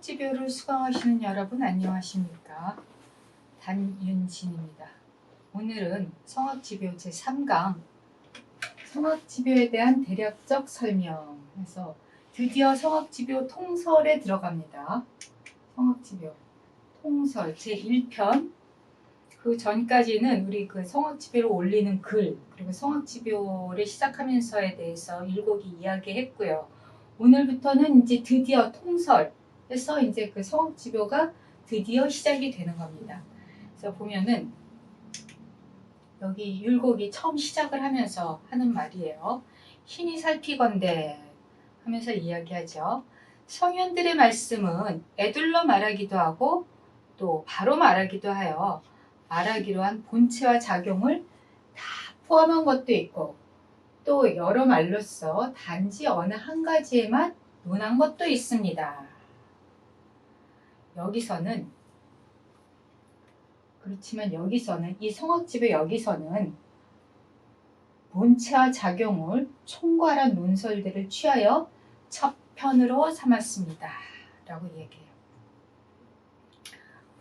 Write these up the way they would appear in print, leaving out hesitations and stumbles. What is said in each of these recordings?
성악지묘를 수강하시는 여러분 안녕하십니까? 단윤진입니다. 오늘은 성악지묘 제3강 성악지묘에 대한 대략적 설명에서 드디어 성악지묘 통설에 들어갑니다. 성악지묘 통설 제1편. 그 전까지는 우리 그 성악지묘를 올리는 글 그리고 성악지묘를 시작하면서에 대해서 일곡이 이야기했고요. 오늘부터는 이제 드디어 통설에서 이제 그 성악지묘가 드디어 시작이 되는 겁니다. 그래서 보면은 여기 율곡이 처음 시작을 하면서 하는 말이에요. 신이 살피건대 하면서 이야기하죠. 성현들의 말씀은 애둘러 말하기도 하고 또 바로 말하기도 하여 말하기로 한 본체와 작용을 다 포함한 것도 있고 또 여러 말로써 단지 어느 한 가지에만 논한 것도 있습니다. 그렇지만 여기서는 이 성악지배 여기서는 본체와 작용을 총괄한 논설들을 취하여 첫 편으로 삼았습니다. 라고 얘기해요.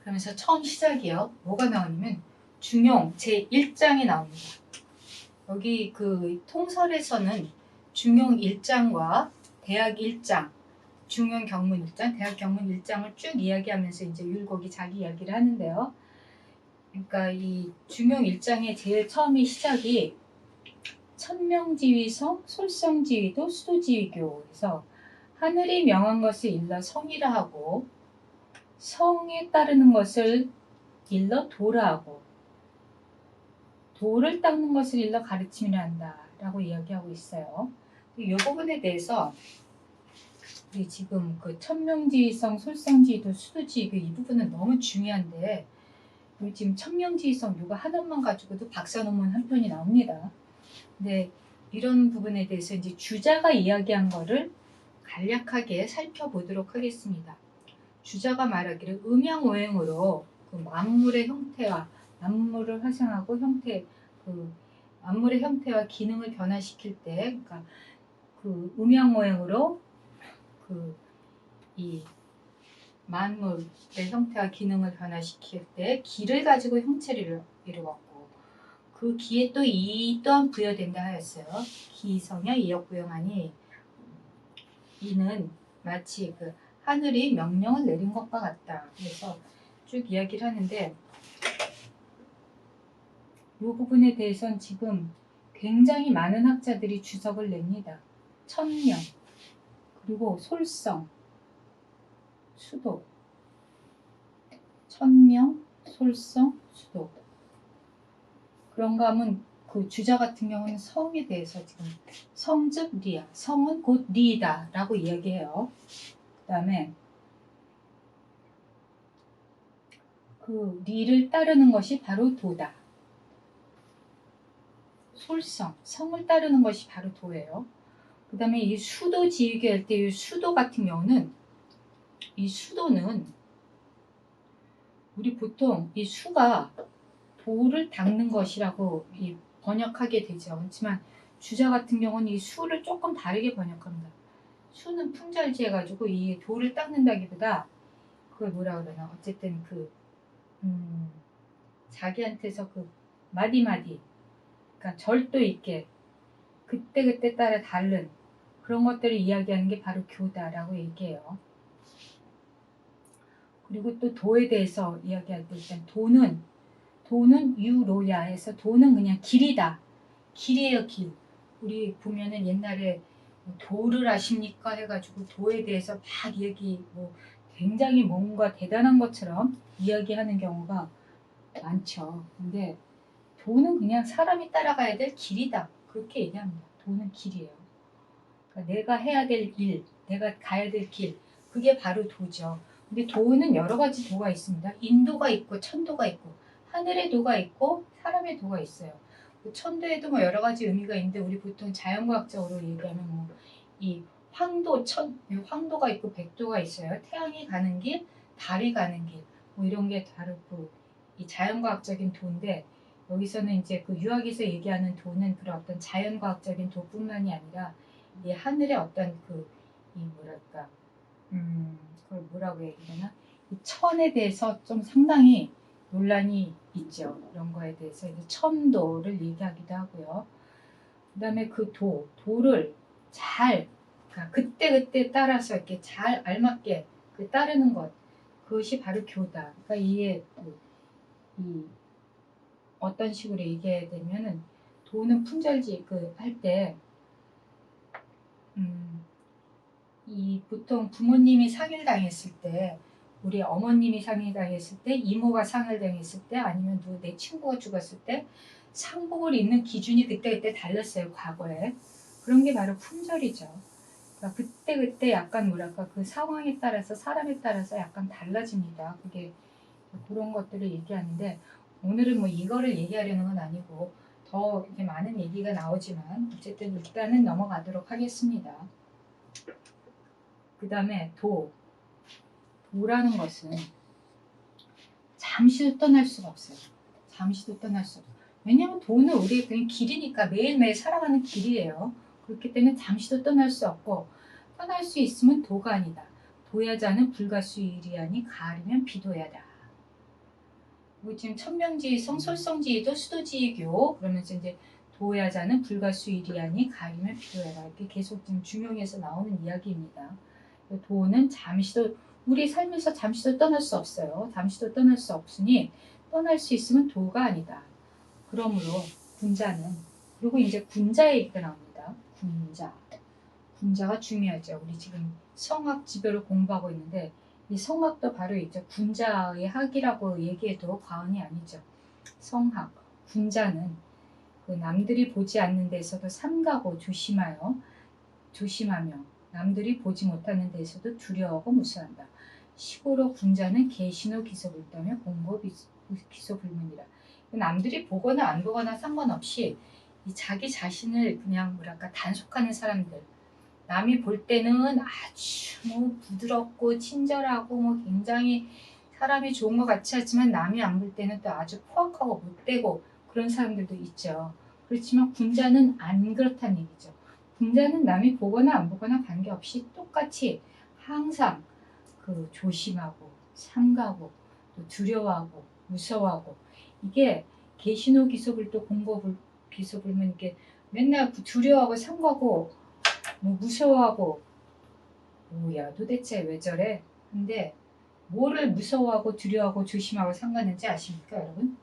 그러면서 처음 시작이요. 뭐가 나오냐면 중용 제1장이 나옵니다. 여기 그 통설에서는 중용 1장과 대학 1장, 중용 경문 1장, 대학 경문 1장을 쭉 이야기하면서 이제 율곡이 자기 이야기를 하는데요. 그러니까 이 중용 1장의 제일 처음이 시작이 천명지위성, 솔성지위도, 수도지위교에서 하늘이 명한 것을 일러 성이라 하고 성에 따르는 것을 일러 도라 하고 도를 닦는 것을 일러 가르침이라 한다 라고 이야기하고 있어요. 이 부분에 대해서 우리 지금 그 천명지위성, 솔성지위도, 수도지위교 이 부분은 너무 중요한데 우리 지금 천명지위성 이거 하나만 가지고도 박사 논문 한 편이 나옵니다. 근데 이런 부분에 대해서 이제 주자가 이야기한 거를 간략하게 살펴보도록 하겠습니다. 주자가 말하기를 음양오행으로 그 만물의 형태와 만물을 화생하고 만물의 형태와 기능을 변화시킬 때, 그러니까 그 음양오행으로 이 만물의 형태와 기능을 변화시킬 때 기를 가지고 형체를 이루었고 그 기에 또 이 또한 부여된다 하였어요. 기성야 이역부영하니 이는 마치 그 하늘이 명령을 내린 것과 같다. 그래서 쭉 이야기를 하는데 이 부분에 대해서는 지금 굉장히 많은 학자들이 주석을 냅니다. 천명, 그리고 솔성, 수도, 천명, 솔성, 수도. 그런가 하면 그 주자 같은 경우는 성에 대해서 지금 성즉 리야, 성은 곧 리이다 라고 이야기해요. 그 다음에 그 리를 따르는 것이 바로 도다. 솔성, 성을 따르는 것이 바로 도예요. 그 다음에 이 수도 지휘기 할 때 이 수도 같은 경우는 이 수도는 우리 보통 이 수가 도를 닦는 것이라고 번역하게 되죠. 그렇지만 주자 같은 경우는 이 수를 조금 다르게 번역합니다. 수는 풍절지 해가지고 이 도를 닦는다기보다 그걸 뭐라 그러나 어쨌든 자기한테서 그 마디마디 그러니까 절도 있게 그때그때 따라 다른 그런 것들을 이야기하는 게 바로 교다라고 얘기해요. 그리고 또 도에 대해서 이야기할 때 일단 도는 유로야 해서 도는 그냥 길이다. 길이에요, 길. 우리 보면은 옛날에 도를 아십니까 해가지고 도에 대해서 막 굉장히 뭔가 대단한 것처럼 이야기하는 경우가 많죠. 근데 도는 그냥 사람이 따라가야 될 길이다. 그렇게 얘기합니다. 도는 길이에요. 그러니까 내가 해야 될 일, 내가 가야 될 길, 그게 바로 도죠. 근데 도는 여러 가지 도가 있습니다. 인도가 있고 천도가 있고 하늘의 도가 있고 사람의 도가 있어요. 천도에도 뭐 여러 가지 의미가 있는데 우리 보통 자연과학적으로 얘기하면 이 황도가 있고 백도가 있어요. 태양이 가는 길, 달이 가는 길, 뭐 이런 게 다르고 이 자연과학적인 도인데 여기서는 이제 그 유학에서 얘기하는 도는 그런 어떤 자연과학적인 도뿐만이 아니라 이 하늘의 어떤 그걸 뭐라고 해야 되나? 이 천에 대해서 좀 상당히 논란이 있죠. 이런 거에 대해서 이제 천도를 얘기하기도 하고요. 그 다음에 그 도를 잘, 그러니까 그때그때 따라서 이렇게 잘 알맞게 그 따르는 것, 그것이 바로 교다. 그러니까 이게 이 어떤 식으로 얘기해야 되면은 도는 품절지 그 할 때, 이 보통 부모님이 상일당했을 때, 우리 어머님이 상일당했을 때, 이모가 상일당했을 때, 아니면 내 친구가 죽었을 때 상복을 입는 기준이 그때그때 달랐어요. 과거에. 그런 게 바로 품절이죠. 그러니까 그때그때 약간 뭐랄까 그 상황에 따라서 사람에 따라서 약간 달라집니다. 그게 그런 것들을 얘기하는데 오늘은 뭐 이거를 얘기하려는 건 아니고 더 이렇게 많은 얘기가 나오지만 어쨌든 일단은 넘어가도록 하겠습니다. 그 다음에 도라는 것은 잠시도 떠날 수가 없어요. 잠시도 떠날 수 없어요. 왜냐하면 도는 우리의 그냥 길이니까 매일매일 살아가는 길이에요. 그렇기 때문에 잠시도 떠날 수 없고 떠날 수 있으면 도가 아니다. 도야자는 불가수일이하니 가리면 비도야다. 지금 천명지 성설성지도 수도지이교 그러면서 이제 도야자는 불가수일이하니 가리면 비도야다. 이렇게 계속 지금 중용에서 나오는 이야기입니다. 도는 잠시도 우리 삶에서 잠시도 떠날 수 없어요. 잠시도 떠날 수 없으니 떠날 수 있으면 도가 아니다. 그러므로 군자는 그리고 이제 군자의 얘기가 나옵니다. 군자가 중요하죠. 우리 지금 성학 지배를 공부하고 있는데 이 성학도 바로 이제 군자의 학이라고 얘기해도 과언이 아니죠. 성학 군자는 그 남들이 보지 않는 데서도 삼가고 조심하며 남들이 보지 못하는 데서도 두려워하고 무서워한다. 시고로 군자는 계신호 기소불다며 공고 기소불문이라. 남들이 보거나 안 보거나 상관없이 이 자기 자신을 그냥 뭐랄까 단속하는 사람들. 남이 볼 때는 아주 뭐 부드럽고 친절하고 뭐 굉장히 사람이 좋은 것 같이 하지만 남이 안 볼 때는 또 아주 포악하고 못되고 그런 사람들도 있죠. 그렇지만 군자는 안 그렇다는 얘기죠. 군자는 남이 보거나 안 보거나 관계없이 똑같이 항상 그 조심하고 삼가고 또 두려워하고 무서워하고 이게 계신호 기소불도 공고불 기소불문 이게 맨날 두려워하고 삼가고 뭐 무서워하고 뭐야 도대체 왜 저래? 근데 뭐를 무서워하고 두려워하고 조심하고 상관는지 아십니까 여러분?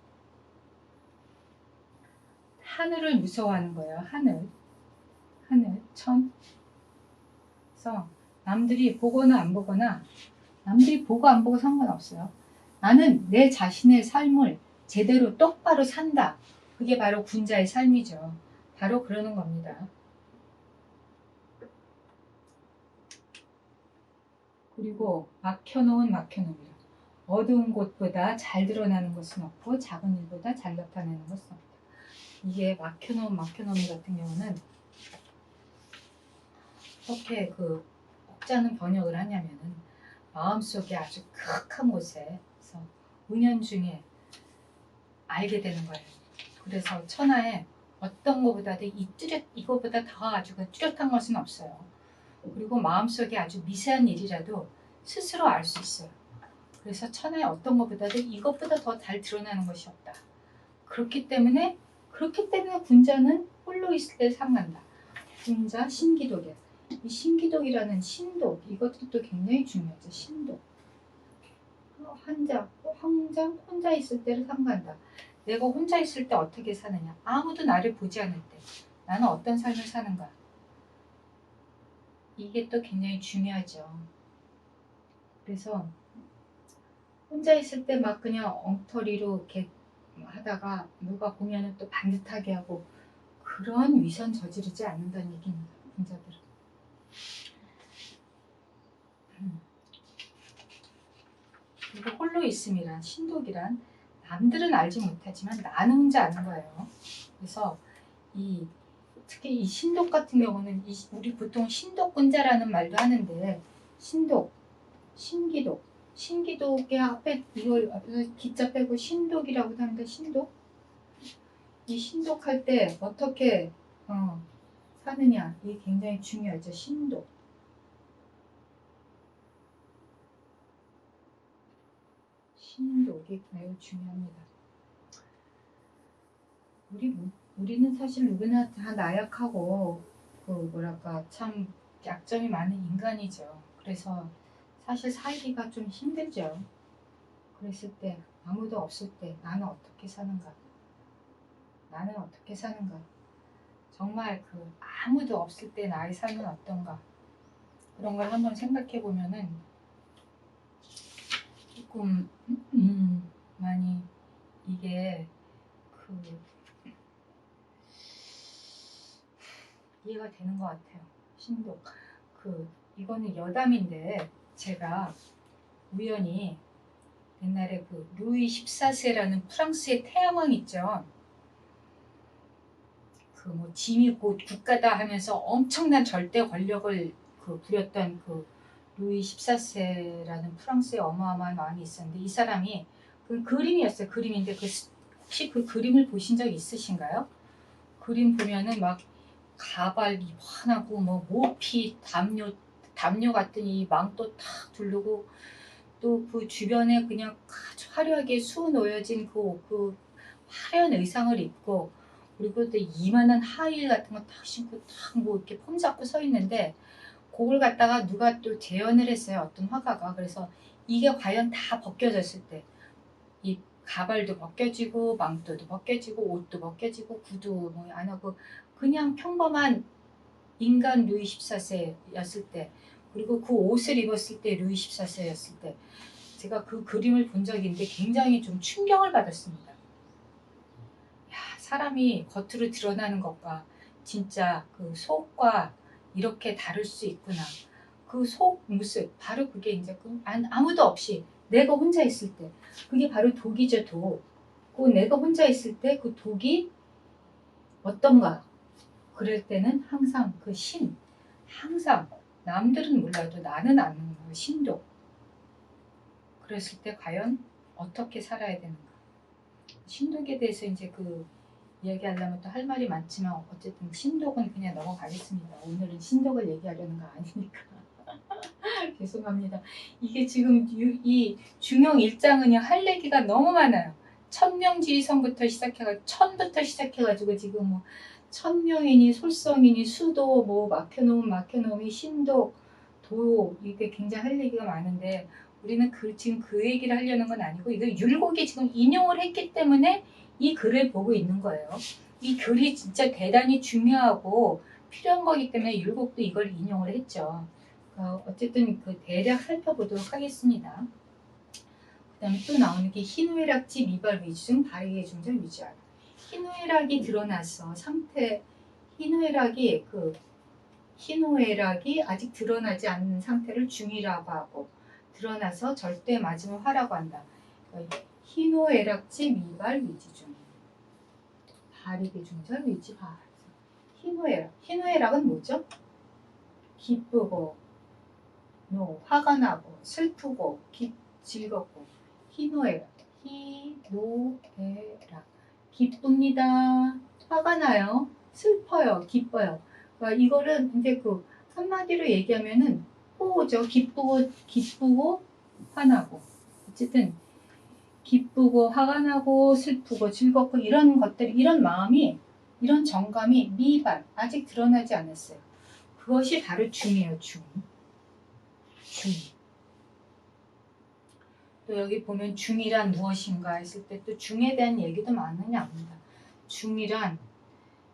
하늘을 무서워하는 거예요. 하늘 천. 그래서 남들이 보거나 안 보거나 남들이 보고 안 보고 상관없어요. 나는 내 자신의 삶을 제대로 똑바로 산다. 그게 바로 군자의 삶이죠. 바로 그러는 겁니다. 그리고 막혀놓은 막혀놓음이라. 어두운 곳보다 잘 드러나는 것은 없고 작은 일보다 잘 나타내는 것은 없다. 이게 막혀놓은 같은 경우는 어떻게 그 혹자는 번역을 하냐면은 마음속에 아주 극한 곳에서 은연중에 알게 되는 거예요. 그래서 천하에 어떤 것보다도 이거보다 더 아주 뚜렷한 것은 없어요. 그리고 마음속에 아주 미세한 일이라도 스스로 알 수 있어요. 그래서 천하에 어떤 것보다도 이것보다 더 잘 드러나는 것이 없다. 그렇기 때문에 군자는 홀로 있을 때 상간다. 군자 신기독이야. 이 신기독이라는 신독 이것도 또 굉장히 중요하죠. 신독. 혼자 있을 때를 상간다. 내가 혼자 있을 때 어떻게 사느냐. 아무도 나를 보지 않을 때 나는 어떤 삶을 사는가. 이게 또 굉장히 중요하죠. 그래서 혼자 있을 때 막 그냥 엉터리로 이렇게 하다가 누가 보면은 또 반듯하게 하고 그런 위선 저지르지 않는다는 얘기입니다. 군자들은. 그리고 홀로 있음이란 신독이란 남들은 알지 못하지만 나는 혼자 아는 거예요. 그래서 특히 이 신독 같은 경우는 우리 보통 신독군자라는 말도 하는데 신독, 신기독의 앞에 이걸 앞에서 기자 빼고 신독이라고 하는데 이 신독할 때 어떻게 사느냐 이게 굉장히 중요하죠. 신독. 신독이 매우 중요합니다. 우리는 사실 누구나 다 나약하고 참 약점이 많은 인간이죠. 그래서 사실 살기가 좀 힘들죠. 그랬을 때 아무도 없을 때 나는 어떻게 사는가? 나는 어떻게 사는가? 정말 아무도 없을 때 나의 삶은 어떤가? 그런 걸 한번 생각해 보면은 조금 많이 이게 이해가 되는 것 같아요. 신독. 이거는 여담인데 제가 우연히 옛날에 루이 14세라는 프랑스의 태양왕 있죠. 짐이 곧 국가다 하면서 엄청난 절대 권력을 부렸던 루이 14세라는 프랑스의 어마어마한 왕이 있었는데 이 사람이 그림이었어요. 그림인데 혹시 그 그림을 보신 적 있으신가요? 그림 보면은 막 가발이 환하고 모피 담요 같은 이 망토 탁 두르고 또 그 주변에 그냥 아주 화려하게 수놓여진 그 화려한 의상을 입고 그리고 또 이만한 하이힐 같은 거 탁 신고 탁 이렇게 폼 잡고 서 있는데 그걸 갖다가 누가 또 재현을 했어요. 어떤 화가가. 그래서 이게 과연 다 벗겨졌을 때 이 가발도 벗겨지고 망토도 벗겨지고 옷도 벗겨지고 구두 안 하고 그냥 평범한 인간 루이 14세였을 때 그리고 그 옷을 입었을 때 루이 14세였을 때 제가 그 그림을 본 적이 있는데 굉장히 좀 충격을 받았습니다. 야, 사람이 겉으로 드러나는 것과 진짜 속과 이렇게 다를 수 있구나. 그 속 모습 바로 그게 이제 아무도 없이 내가 혼자 있을 때 그게 바로 독이죠. 독. 내가 혼자 있을 때 그 독이 어떤가? 그럴 때는 항상 항상 남들은 몰라도 나는 아는 신독. 그랬을 때 과연 어떻게 살아야 되는가? 신독에 대해서 이제 이야기하려면 또 할 말이 많지만 어쨌든 신독은 그냥 넘어가겠습니다. 오늘은 신독을 얘기하려는 거 아니니까. 죄송합니다. 이게 지금 이 중용 1장은요 할 얘기가 너무 많아요. 천명지휘선부터 천부터 시작해가지고 지금 천명이니 솔성이니 수도 막혀놓음이 신독 도 이게 굉장히 할 얘기가 많은데 우리는 지금 그 얘기를 하려는 건 아니고 이거 율곡이 지금 인용을 했기 때문에 이 글을 보고 있는 거예요. 이 글이 진짜 대단히 중요하고 필요한 거기 때문에 율곡도 이걸 인용을 했죠. 어쨌든 대략 살펴보도록 하겠습니다. 그 다음에 또 나오는 게 희노애락지 미발 위중 발의의 중절 위주하다. 희노애락이 드러나서 희노애락이 아직 드러나지 않는 상태를 중이라고 하고 드러나서 절대 맞으면 화라고 한다. 희노애락지 미발 위지중 발의의 중절 위지 발. 희노애락은 뭐죠? 기쁘고 화가 나고 슬프고 즐겁고 희노애락 기쁩니다. 화가 나요. 슬퍼요. 기뻐요. 그러니까 이거는 이제 한마디로 얘기하면은 호죠. 기쁘고 화나고 어쨌든 기쁘고 화가 나고 슬프고 즐겁고 이런 것들이 이런 마음이 이런 정감이 미발 아직 드러나지 않았어요. 그것이 바로 중이에요. 중. 또 여기 보면 중이란 무엇인가 했을 때 또 중에 대한 얘기도 많으냐 합니다. 중이란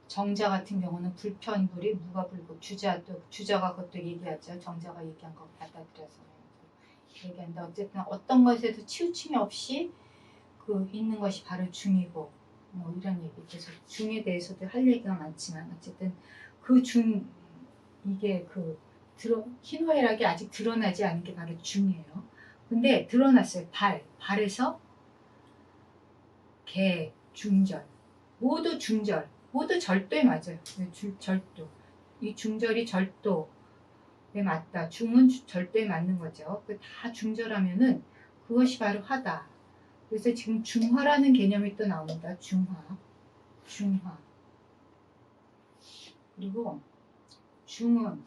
정자 같은 경우는 불편불이 무가불고 주자가 그것도 얘기하죠. 정자가 얘기한 거 받아들여서 얘기한다. 어쨌든 어떤 것에도 치우침이 없이 있는 것이 바로 중이고 이런 얘기. 그래서 중에 대해서도 할 얘기가 많지만 어쨌든 이게 희노애락이 아직 드러나지 않은 게 바로 중이에요. 근데 드러났어요. 발에서 개, 중절 모두 중절 모두 절도에 맞아요. 절도 이 중절이 절도에 맞다. 중은 절도에 맞는 거죠. 다 중절하면은 그것이 바로 화다. 그래서 지금 중화라는 개념이 또 나옵니다. 중화 그리고 중은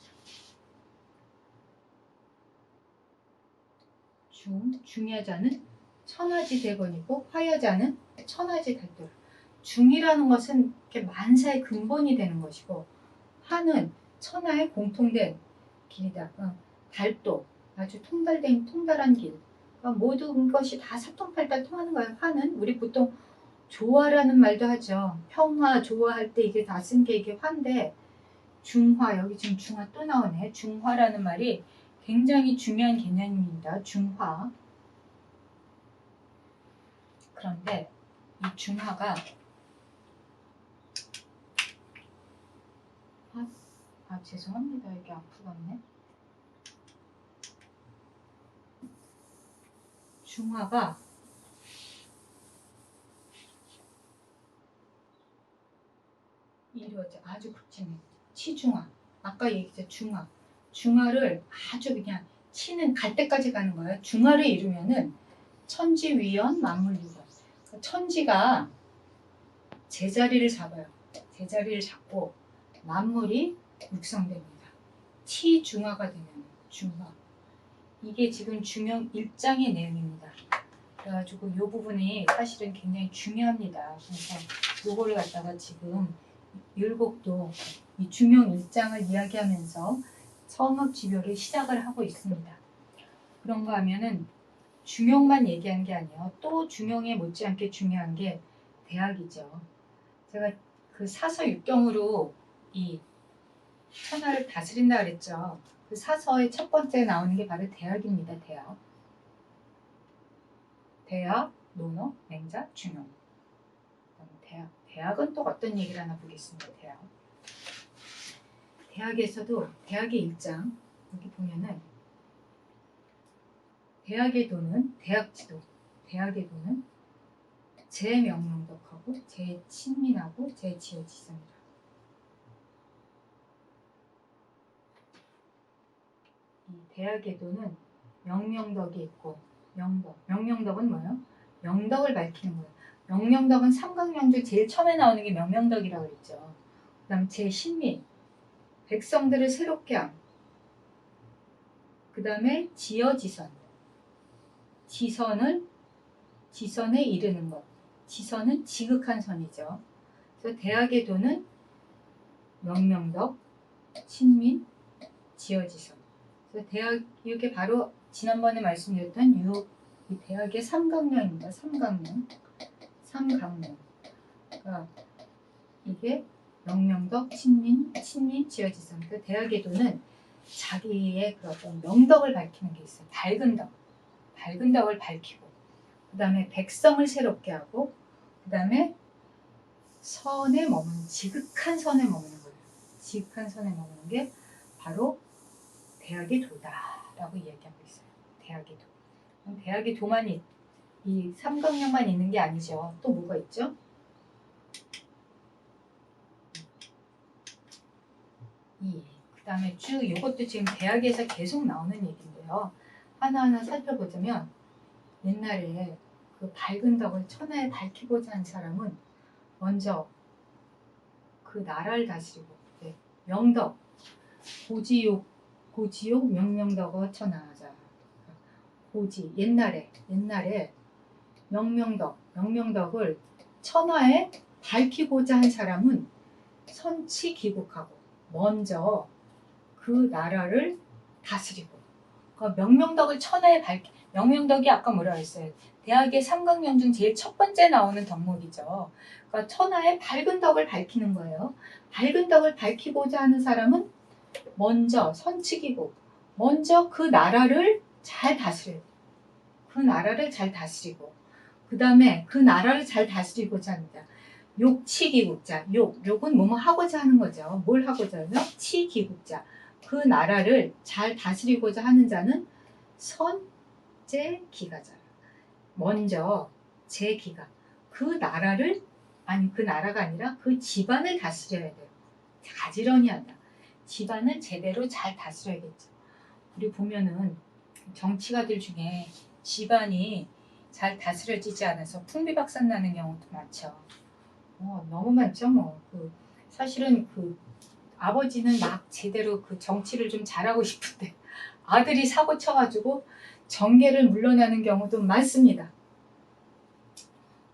중요하지 않은 천하지 대본이고 화여자는 천하지 달도. 중이라는 것은 이렇게 만사의 근본이 되는 것이고 화는 천하의 공통된 길이다. 달도 아주 통달한 길. 그러니까 모든 것이 다 사통팔달 통하는 거예요. 화는 우리 보통 조화라는 말도 하죠. 평화, 조화할 때 이게 다 쓴 게 이게 화인데 중화, 여기 지금 중화 또 나오네. 중화라는 말이 굉장히 중요한 개념입니다. 중화. 그런데 이 중화가 죄송합니다. 이게 아프겠네. 중화가 이루어져 아주 극진해. 치중화. 아까 얘기했죠. 중화. 중화를 아주 그냥 치는 갈 때까지 가는 거예요. 중화를 이루면은 천지위원 만물유권. 천지가 제자리를 잡아요. 제자리를 잡고 만물이 육성됩니다. 치중화가 되면 중화. 이게 지금 중용 1장의 내용입니다. 그래가지고 이 부분이 사실은 굉장히 중요합니다. 그래서 요거를 갖다가 지금 율곡도 이 중용 1장을 이야기하면서 성읍지묘를 시작을 하고 있습니다. 그런가 하면은 중용만 얘기한 게 아니에요. 또 중용에 못지않게 중요한 게 대학이죠. 제가 그 사서 육경으로 이 천하를 다스린다 그랬죠. 그 사서의 첫 번째 나오는 게 바로 대학입니다. 대학. 대학, 논어, 맹자, 중용. 대학. 대학은 또 어떤 얘기를 하나 보겠습니다. 대학. 대학에서도 대학의 1장 여기 보면은 대학의 도는 대학지도. 대학의 도는 제명명덕하고 제친민하고 제지어지성이라. 이 대학의 도는 명명덕이 있고 명덕. 명명덕은 뭐예요? 명덕을 밝히는 거예요. 명명덕은 삼강명주 제일 처음에 나오는 게 명명덕이라고 그랬죠. 그 다음 제신민. 백성들을 새롭게 함. 그 다음에 지어지선. 지선에 이르는 것. 지선은 지극한 선이죠. 그래서 대학의 도는 명명덕, 신민, 지어지선. 그래서 대학, 이게 바로 지난번에 말씀드렸던 이 대학의 삼강령입니다. 삼강령. 그러니까 이게 명명덕, 신민, 지어지선. 그 대학의 도는 자기의 그런 명덕을 밝히는 게 있어요. 밝은 덕을 밝히고, 그 다음에 백성을 새롭게 하고, 그 다음에 선에 머무는, 지극한 선에 머무는 거예요. 지극한 선에 머무는 게 바로 대학의 도다라고 이야기하고 있어요. 대학의 도. 대학의 도만 이 삼강령만 있는 게 아니죠. 또 뭐가 있죠? 그 다음에 쭉 이것도 지금 대학에서 계속 나오는 얘기인데요. 하나하나 살펴보자면 옛날에 그 밝은 덕을 천하에 밝히고자 한 사람은 먼저 그 나라를 다스리고 명덕 고지욕 명명덕어 천하자. 고지 옛날에 명명덕을 천하에 밝히고자 한 사람은 선치기국하고 먼저 그 나라를 다스리고, 그러니까 명명덕을 천하에 명명덕이 아까 뭐라 했어요? 대학의 삼강령 중 제일 첫 번째 나오는 덕목이죠. 그러니까 천하에 밝은 덕을 밝히는 거예요. 밝은 덕을 밝히고자 하는 사람은 먼저 선치기국, 먼저 그 나라를 잘 다스려요. 그 나라를 잘 다스리고, 그 다음에 그 나라를 잘 다스리고자 합니다. 욕치기국자, 욕은 뭐뭐 하고자 하는 거죠. 뭘 하고자 하죠? 치기국자. 그 나라를 잘 다스리고자 하는 자는 선제기가자. 먼저 제기가 그 나라를 그 나라가 아니라 그 집안을 다스려야 돼요. 가지런히 한다. 집안을 제대로 잘 다스려야겠죠. 우리 보면은 정치가들 중에 집안이 잘 다스려지지 않아서 풍비박산 나는 경우도 많죠. 너무 많죠. 사실은 아버지는 막 제대로 그 정치를 좀 잘하고 싶은데 아들이 사고 쳐가지고 정계를 물러나는 경우도 많습니다.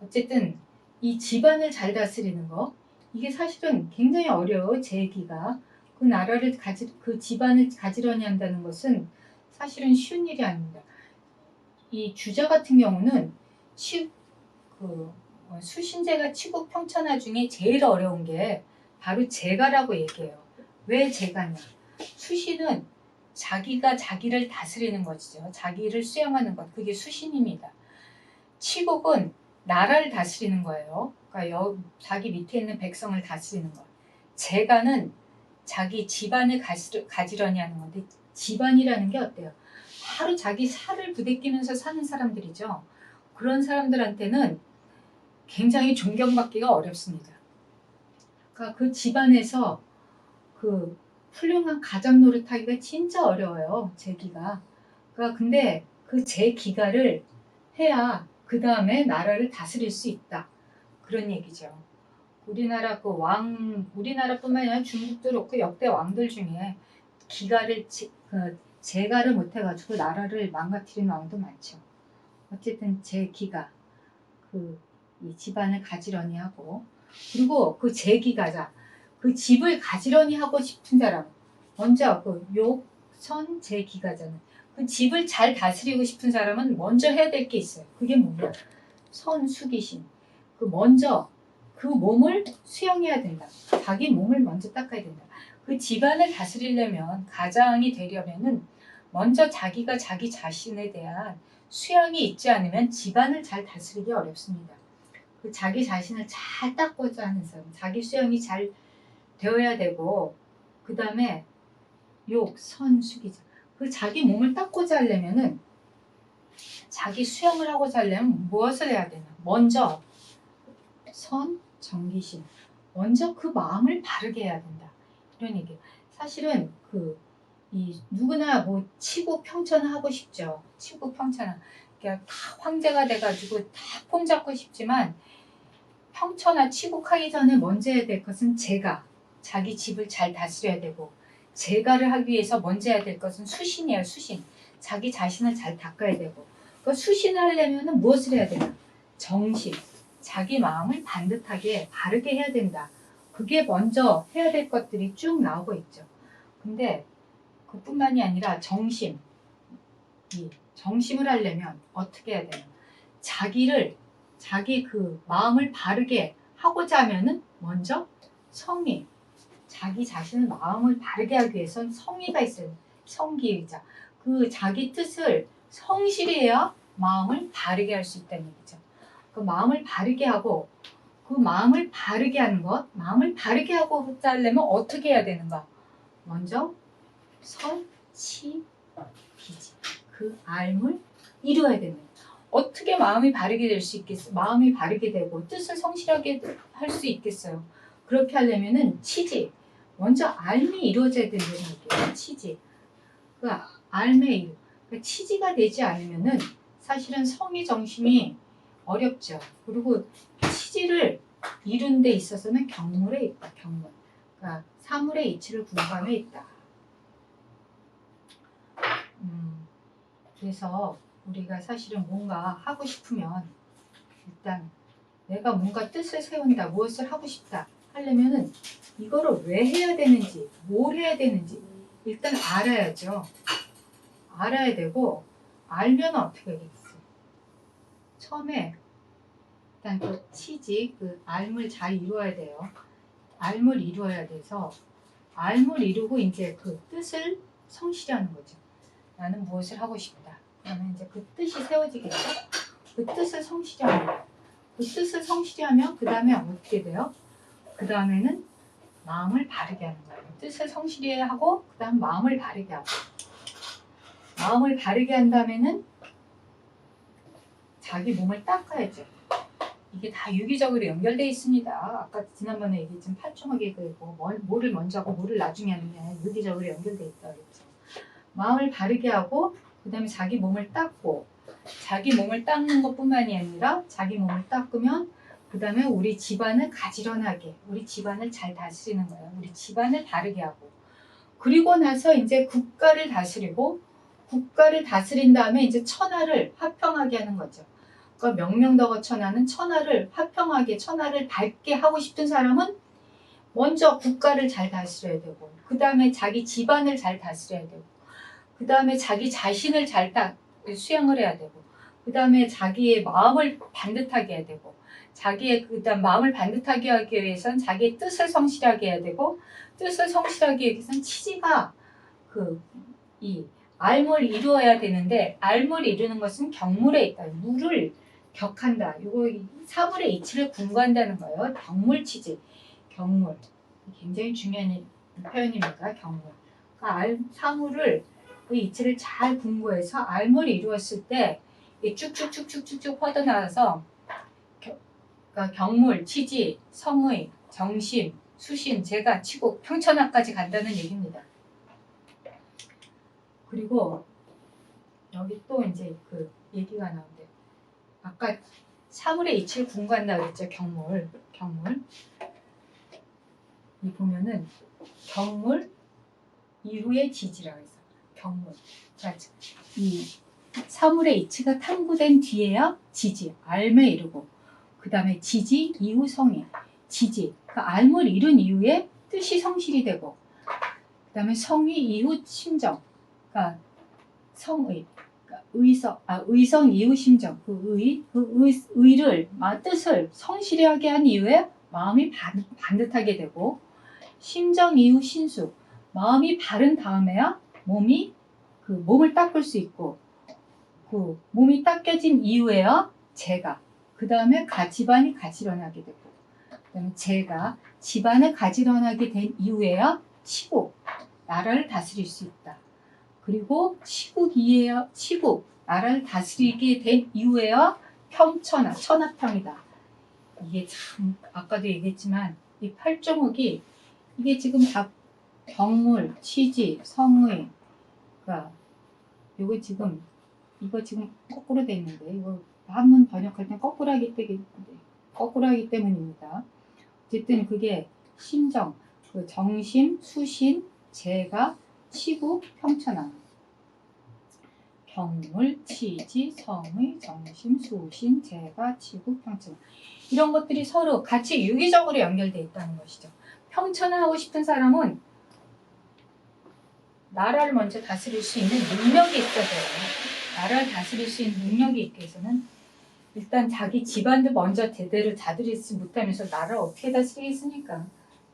어쨌든 이 집안을 잘 다스리는 거, 이게 사실은 굉장히 어려워요. 제기가 그 나라를 그 집안을 가지런히 한다는 것은 사실은 쉬운 일이 아닙니다. 이 주자 같은 경우는 수신제가 치국 평천하 중에 제일 어려운 게 바로 제가라고 얘기해요. 왜 제가냐? 수신은 자기가 자기를 다스리는 것이죠. 자기를 수양하는 것, 그게 수신입니다. 치국은 나라를 다스리는 거예요. 그러니까 자기 밑에 있는 백성을 다스리는 것. 제가는 자기 집안을 가지런히 하는 건데, 집안이라는 게 어때요? 하루 자기 살을 부대끼면서 사는 사람들이죠. 그런 사람들한테는 굉장히 존경받기가 어렵습니다. 그러니까 그 집안에서 그 훌륭한 가장 노릇하기가 진짜 어려워요. 제기가. 그러니까 근데 그 제기가를 해야 그 다음에 나라를 다스릴 수 있다. 그런 얘기죠. 우리나라뿐만 아니라 중국도 그렇고 역대 왕들 중에 제가를 못해가지고 나라를 망가뜨린 왕도 많죠. 어쨌든 제기가 이 집안을 가지런히 하고, 그리고 그 제기가자, 그 집을 가지런히 하고 싶은 사람, 먼저 욕선 제기가자는 그 집을 잘 다스리고 싶은 사람은 먼저 해야 될 게 있어요. 그게 뭐냐? 선수기심. 먼저 그 몸을 수영해야 된다. 자기 몸을 먼저 닦아야 된다. 그 집안을 다스리려면, 가장이 되려면은 먼저 자기가 자기 자신에 대한 수양이 있지 않으면 집안을 잘 다스리기 어렵습니다. 그 자기 자신을 잘 닦고자 하는 사람, 자기 수양이 잘 되어야 되고, 그 다음에 선수기자. 그 자기 몸을 닦고자 하려면은, 자기 수양을 하고자 하려면 무엇을 해야 되나? 먼저 정기심. 먼저 그 마음을 바르게 해야 된다. 이런 얘기예요. 사실은 누구나 치국 평천하고 싶죠. 치국 평천하. 그러니까 다 황제가 돼가지고 다 폼 잡고 싶지만, 평천하 치국하기 전에 먼저 해야 될 것은 자기 집을 잘 다스려야 되고, 제가를 하기 위해서 먼저 해야 될 것은 수신이에요. 수신. 자기 자신을 잘 닦아야 되고, 그 수신을 하려면 무엇을 해야 되나? 정신. 자기 마음을 반듯하게 바르게 해야 된다. 그게 먼저 해야 될 것들이 쭉 나오고 있죠. 근데 그뿐만이 아니라 정심을 하려면 어떻게 해야 되나? 자기 마음을 바르게 하고자 하면은 먼저 성의. 자기 자신의 마음을 바르게 하기 위해서는 성의가 있어요. 성기의자. 자기 뜻을 성실히 해야 마음을 바르게 할 수 있다는 얘기죠. 그 마음을 바르게 하고, 그 마음을 바르게 하는 것, 마음을 바르게 하고자 하려면 어떻게 해야 되는가? 먼저 기지. 그 알을 이루어야 되는 거예요. 어떻게 마음이 바르게 될 수 있겠어요? 마음이 바르게 되고 뜻을 성실하게 할 수 있겠어요? 그렇게 하려면은 치지. 먼저 알미 이루어져야 된다는 얘기예요. 치지. 그 알매 이루. 그 치지가 되지 않으면은 사실은 성의 정신이 어렵죠. 그리고 치지를 이룬 데 있어서는 경물에 있다. 경물. 그러니까 사물의 이치를 구함에 있다. 그래서 우리가 사실은 뭔가 하고 싶으면 일단 내가 뭔가 뜻을 세운다, 무엇을 하고 싶다 하려면은 이거를 왜 해야 되는지, 뭘 해야 되는지 일단 알아야죠. 알아야 되고, 알면 어떻게 되겠어요? 처음에 일단 알물 잘 이루어야 돼요. 알물 이루어야 돼서, 알물 이루고 이제 그 뜻을 성실히 하는 거죠. 나는 무엇을 하고 싶다. 그러면 이제 그 뜻이 세워지겠죠. 그 뜻을 성실히 하는 거예요. 그 뜻을 성실히 하면 그 다음에 어떻게 돼요? 그 다음에는 마음을 바르게 하는 거예요. 뜻을 성실히 하고 그 다음 마음을 바르게 하고, 마음을 바르게 한 다음에는 자기 몸을 닦아야죠. 이게 다 유기적으로 연결되어 있습니다. 아까 지난번에 얘기했지만 팔중하게 뭐를 먼저 하고 뭐를 나중에 하는 게 유기적으로 연결되어 있다고 했죠. 마음을 바르게 하고 그 다음에 자기 몸을 닦고, 자기 몸을 닦는 것뿐만이 아니라 자기 몸을 닦으면 그 다음에 우리 집안을 가지런하게, 우리 집안을 잘 다스리는 거예요. 우리 집안을 바르게 하고, 그리고 나서 이제 국가를 다스리고, 국가를 다스린 다음에 이제 천하를 화평하게 하는 거죠. 명명덕어 천하는 천하를 화평하게 천하를 밝게 하고 싶은 사람은 먼저 국가를 잘 다스려야 되고 그 다음에 자기 집안을 잘 다스려야 되고 그 다음에 자기 자신을 잘 수양을 해야 되고 그 다음에 자기의 마음을 반듯하게 해야 되고 자기의 그다음 마음을 반듯하게 하기 위해서는 자기의 뜻을 성실하게 해야 되고 뜻을 성실하게 하기 위해서는 치지가 이 알물 이루어야 되는데 알물 이루는 것은 경물에 있다. 물을 격한다. 이거 사물의 이치를 분구한다는 거예요. 경물치지. 경물. 굉장히 중요한 표현입니다. 경물. 그러니까 사물을 그 이치를 잘 분구해서 알물을 이루었을 때 쭉쭉쭉쭉쭉 뻗어나와서 그러니까 경물, 치지, 성의, 정심, 수신, 재가, 치국, 평천하까지 간다는 얘기입니다. 그리고 여기 또 이제 그 얘기가 나오는데 아까 사물의 이치를 분구한다 그랬죠. 경물. 이 보면은 경물 이후의 지지라고 해서 경물. 자, 이 사물의 이치가 탐구된 뒤에야 지지, 알매 이루고 그 다음에 지지 이후 성의. 지지, 그러니까 알물 이룬 이후에 뜻이 성실이 되고 그 다음에 성의 이후 심정. 그러니까 성의, 그러니까 의성 이후 심정, 의를 뜻을 성실하게 한 이후에 마음이 반듯하게 되고 심정 이후 신수, 마음이 바른 다음에야 몸을 닦을 수 있고 그 몸이 닦여진 이후에야 재가, 그 다음에 집안이 가지런하게 되고 그 다음에 재가 집안을 가지런하게 된 이후에야 치국, 나라를 다스릴 수 있다. 그리고 치국, 나라를 다스리게 된 이후에야 평천하, 천하평이다. 이게 참 아까도 얘기했지만 이 팔종옥이 이게 지금 다 경물, 치지, 성의, 그러니까 이거 지금 거꾸로 돼 있는데 이거 한문 번역할 때 거꾸로 하기 때문입니다. 어쨌든 그게 심정, 그 정심, 수신, 재가, 치국, 평천하. 경물, 치지, 성의, 정심, 수신, 재가, 치국, 평천하. 이런 것들이 서로 같이 유기적으로 연결되어 있다는 것이죠. 평천하하고 싶은 사람은 나라를 먼저 다스릴 수 있는 능력이 있어야 돼요. 나라를 다스릴 수 있는 능력이 있기 위해서는 일단 자기 집안도 먼저 제대로 다스리지 못하면서 나라를 어떻게 다스리겠습니까?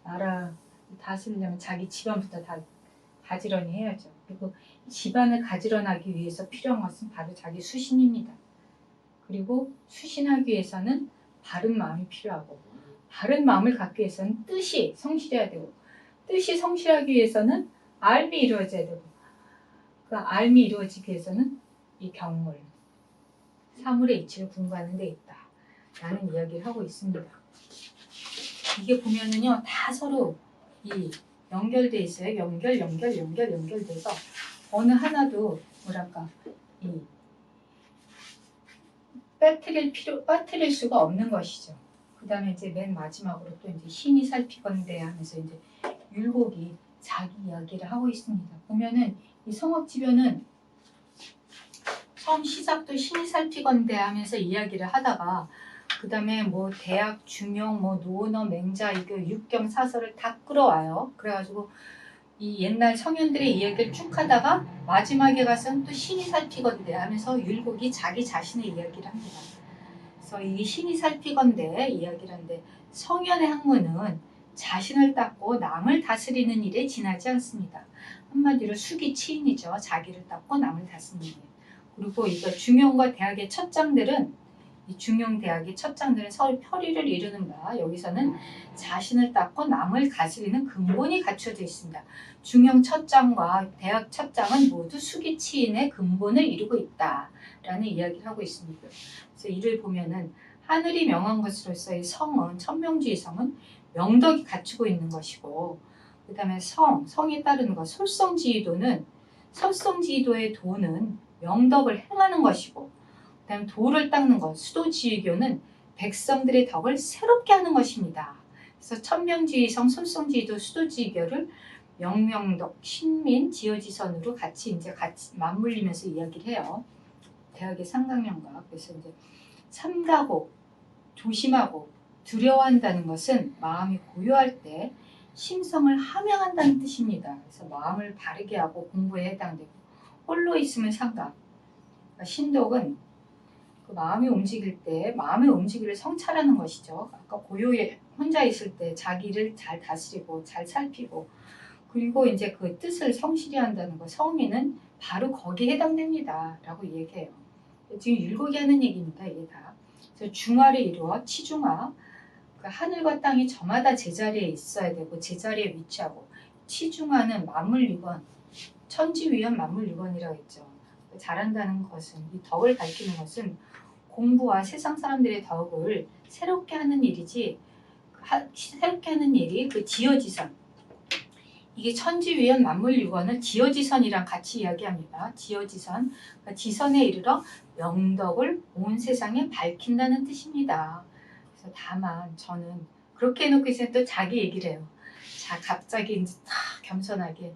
나라 다스리려면 자기 집안부터 다 가지런히 해야죠. 그리고 집안을 가지런하기 위해서 필요한 것은 바로 자기 수신입니다. 그리고 수신하기 위해서는 바른 마음이 필요하고 바른 마음을 갖기 위해서는 뜻이 성실해야 되고 뜻이 성실하기 위해서는 알미 이루어져야 되고 그 알미 이루어지기 위해서는 이 경물, 사물의 이치를 분구하는 데 있다 라는 이야기를 하고 있습니다. 이게 보면은요 다 서로 이 연결돼 있어요. 연결돼서 어느 하나도 이 빠뜨릴 수가 없는 것이죠. 그 다음에 이제 맨 마지막으로 또 이제 신이 살피건대 하면서 이제 율곡이 자기 이야기를 하고 있습니다. 보면은 이 성업지변은 처음 시작도 신이 살피건대 하면서 이야기를 하다가 그 다음에 뭐 대학, 중용, 뭐 노언어, 맹자, 이거 육경, 사설을 다 끌어와요. 그래가지고 이 옛날 성현들의 이야기를 쭉 하다가 마지막에 가서는 또 신이 살피건대 하면서 율곡이 자기 자신의 이야기를 합니다. 그래서 이 신이 살피건대 이야기를 하는데 성현의 학문은 자신을 닦고 남을 다스리는 일에 지나지 않습니다. 한마디로 수기치인이죠. 자기를 닦고 남을 다스리는 일. 그리고 이거 중용과 대학의 첫장들은 이 중용대학의 첫장들은 서로 표리를 이루는 바 여기서는 자신을 닦고 남을 다스리는 근본이 갖춰져 있습니다. 중용 첫장과 대학 첫장은 모두 수기치인의 근본을 이루고 있다라는 이야기를 하고 있습니다. 그래서 이를 보면은 하늘이 명한 것으로서의 성은 천명주의 성은 명덕이 갖추고 있는 것이고 그 다음에 성에 따르는 것 솔성지휘도는 설성지휘도의 도는 명덕을 행하는 것이고 그 다음에 도를 닦는 것 수도지휘교는 백성들의 덕을 새롭게 하는 것입니다. 그래서 천명지휘성, 솔성지휘도, 수도지휘교를 명명덕, 신민, 지어지선으로 같이 맞물리면서 이야기를 해요. 대학의 상강령과 그래서 이제 삼가고 조심하고 두려워한다는 것은 마음이 고요할 때 심성을 함양한다는 뜻입니다. 그래서 마음을 바르게 하고 공부에 해당되고, 홀로 있으면 삼가. 그러니까 신독은 그 마음이 움직일 때 마음의 움직임을 성찰하는 것이죠. 아까 고요에 혼자 있을 때 자기를 잘 다스리고 잘 살피고, 그리고 이제 그 뜻을 성실히 한다는 거, 성미는 바로 거기에 해당됩니다 라고 얘기해요. 지금 율곡이 하는 얘기입니다. 이게 다. 그래서 중화를 이루어 치중화, 그 하늘과 땅이 저마다 제자리에 있어야 되고 제자리에 위치하고, 치중화는 만물유건, 천지위원 만물유건이라고 했죠. 잘한다는 것은, 이 덕을 밝히는 것은 공부와 세상 사람들의 덕을 새롭게 하는 일이지, 새롭게 하는 일이 그 지어지선, 이게 천지위원 만물유건을 지어지선이랑 같이 이야기합니다. 지어지선, 그러니까 지선에 이르러 명덕을 온 세상에 밝힌다는 뜻입니다. 그래서 다만 저는 그렇게 해놓고 이제 또 자기 얘기를 해요. 자, 갑자기 이제 다 겸손하게,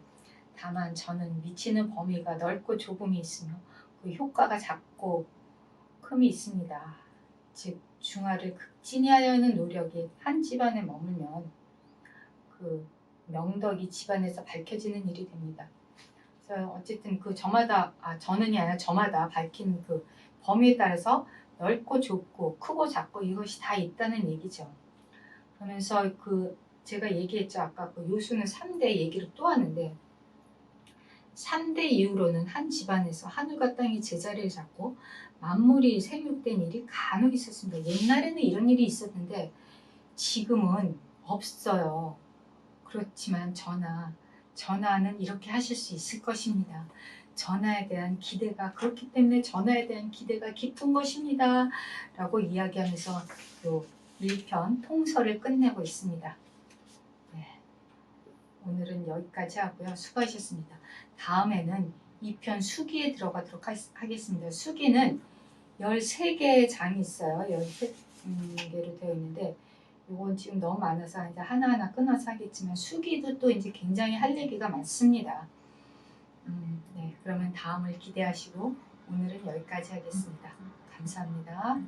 다만 저는 미치는 범위가 넓고 좁음이 있으며 그 효과가 작고 큼이 있습니다. 즉 중화를 극진히 하려는 노력이 한 집안에 머물면 그 명덕이 집안에서 밝혀지는 일이 됩니다. 그래서 어쨌든 그 저마다, 저는이 아니라 저마다 밝힌 그 범위에 따라서 넓고 좁고 크고 작고 이것이 다 있다는 얘기죠. 그러면서 그 제가 얘기했죠. 아까 그 요수는 3대 얘기를 또 하는데, 3대 이후로는 한 집안에서 하늘과 땅이 제자리를 잡고 만물이 생육된 일이 간혹 있었습니다. 옛날에는 이런 일이 있었는데 지금은 없어요. 그렇지만 전하는 이렇게 하실 수 있을 것입니다. 전하에 대한 기대가, 그렇기 때문에 전하에 대한 기대가 깊은 것입니다 라고 이야기하면서 요 1편 통설을 끝내고 있습니다. 네, 오늘은 여기까지 하고요. 수고하셨습니다. 다음에는 2편 수기에 들어가도록 하겠습니다. 수기는 13개의 장이 있어요. 13개로 되어 있는데 이건 지금 너무 많아서 이제 하나하나 끊어서 하겠지만, 수기도 또 이제 굉장히 할 얘기가 많습니다. 네, 그러면 다음을 기대하시고 오늘은 여기까지 하겠습니다. 감사합니다.